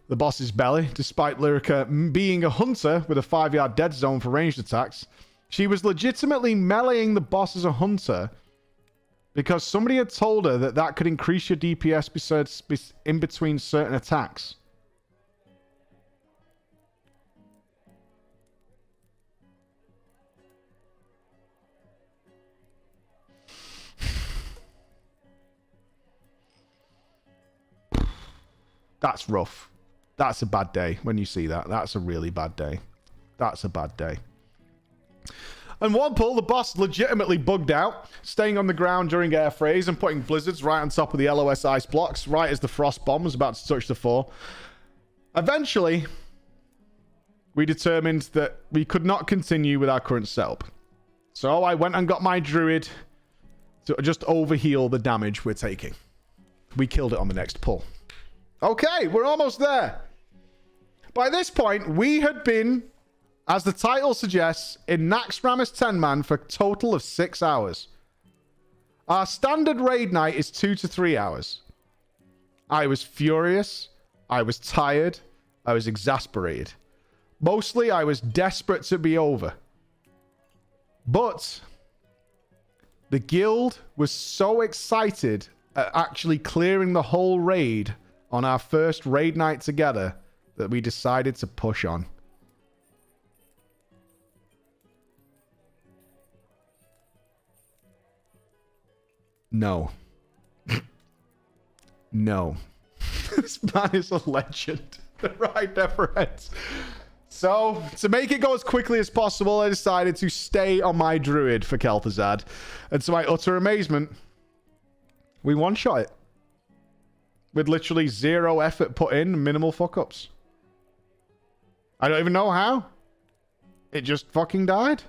the boss's belly. Despite Lyrica being a hunter with a 5-yard dead zone for ranged attacks, she was legitimately meleeing the boss as a hunter because somebody had told her that that could increase your DPS in between certain attacks. That's rough. That's a bad day when you see that. That's a really bad day. That's a bad day. And one pull, the boss legitimately bugged out, staying on the ground during air phase and putting blizzards right on top of the LOS ice blocks, right as the frost bomb was about to touch the floor. Eventually, we determined that we could not continue with our current setup. So I went and got my druid to just overheal the damage we're taking. We killed it on the next pull. Okay, we're almost there. By this point, we had been, as the title suggests, in NAXX Rammus 10-man for a total of 6 hours. Our standard raid night is 2 to 3 hours. I was furious. I was tired. I was exasperated. Mostly, I was desperate to be over. But the guild was so excited at actually clearing the whole raid on our first raid night together that we decided to push on. No. No. This man is a legend. The ride never ends. So, to make it go as quickly as possible, I decided to stay on my druid for Kel'Thuzad. And to my utter amazement, we one-shot it. With literally 0 effort put in, minimal fuck-ups. I don't even know how. It just fucking died.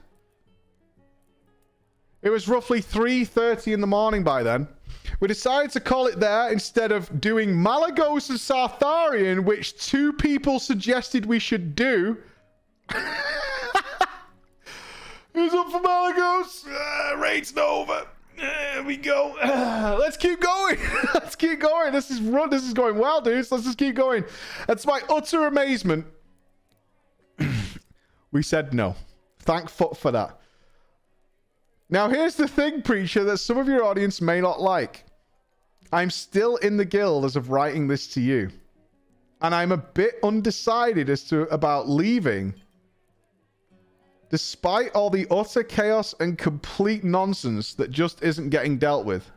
It was roughly 3:30 in the morning by then. We decided to call it there instead of doing Malagos and Sartharian, which 2 people suggested we should do. Who's up for Malagos? Raid's over. There we go. Let's keep going. Let's keep going. This is going well, dudes. Let's just keep going. And to my utter amazement, We said no. Thank fuck for that. Now, here's the thing, Preacher, that some of your audience may not like. I'm still in the guild as of writing this to you. And I'm a bit undecided as to about leaving. Despite all the utter chaos and complete nonsense that just isn't getting dealt with.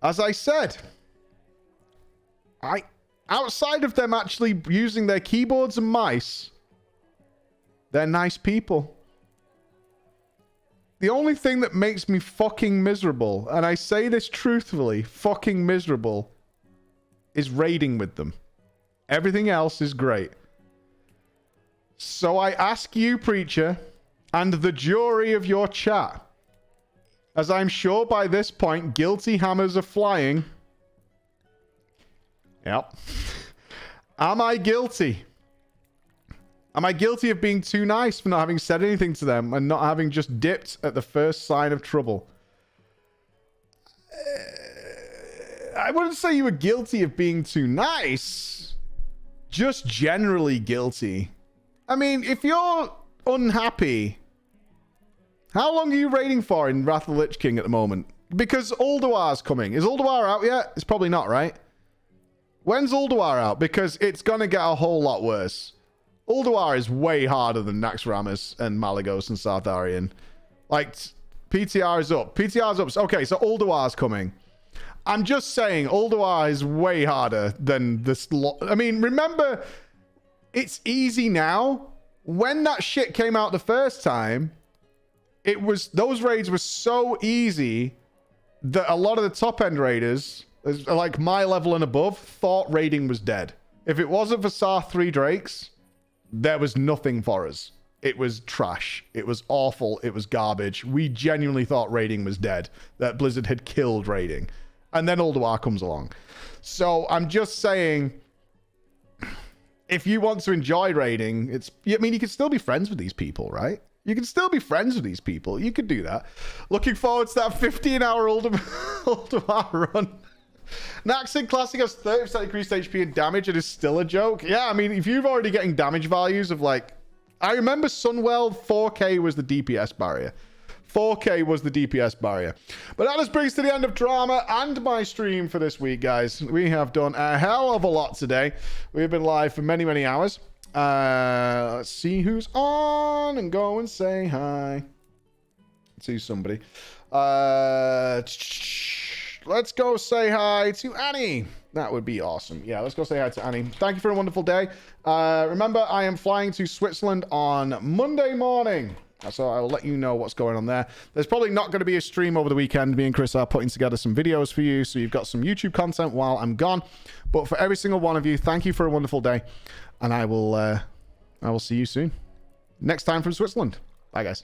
As I said, outside of them actually using their keyboards and mice, they're nice people. The only thing that makes me fucking miserable, and I say this truthfully, fucking miserable, is raiding with them. Everything else is great. So I ask you, Preacher, and the jury of your chat, as I'm sure by this point, guilty hammers are flying. Yep. Am I guilty? Am I guilty of being too nice for not having said anything to them and not having just dipped at the first sign of trouble? I wouldn't say you were guilty of being too nice. Just generally guilty. I mean, if you're unhappy, how long are you raiding for in Wrath of the Lich King at the moment? Because Ulduar's coming. Is Ulduar out yet? It's probably not, right? When's Ulduar out? Because it's going to get a whole lot worse. Ulduar is way harder than NAXX Rammus and Malygos and Sartharion. Like, PTR is up. PTR's up. Okay, so Ulduar's coming. I'm just saying, Ulduar is way harder than this. I mean, remember, it's easy now. When that shit came out the first time, it was, those raids were so easy that a lot of the top end raiders, like my level and above, thought raiding was dead. If it wasn't for Sarth 3 Drakes, there was nothing for us. It was trash. It was awful. It was garbage. We genuinely thought raiding was dead. That Blizzard had killed raiding. And then Ulduar comes along. So I'm just saying, if you want to enjoy raiding, I mean, you can still be friends with these people, right? You can still be friends with these people. You could do that. Looking forward to that 15-hour Ulduar run. NAXX in Classic has 30% increased HP and damage. It is still a joke. Yeah, I mean, if you're already getting damage values of like... I remember Sunwell, 4K was the DPS barrier. 4K was the DPS barrier. But that just brings to the end of drama and my stream for this week, guys. We have done a hell of a lot today. We've been live for many, many hours. Let's see who's on and go and say hi to somebody. Let's go say hi to Annie. That would be awesome. Yeah, let's go say hi to Annie. Thank you for a wonderful day. Remember, I am flying to Switzerland on Monday morning. So I will let you know what's going on there. There's probably not going to be a stream over the weekend. Me and Chris are putting together some videos for you. So you've got some YouTube content while I'm gone. But for every single one of you, thank you for a wonderful day. And I will see you soon. Next time from Switzerland. Bye, guys.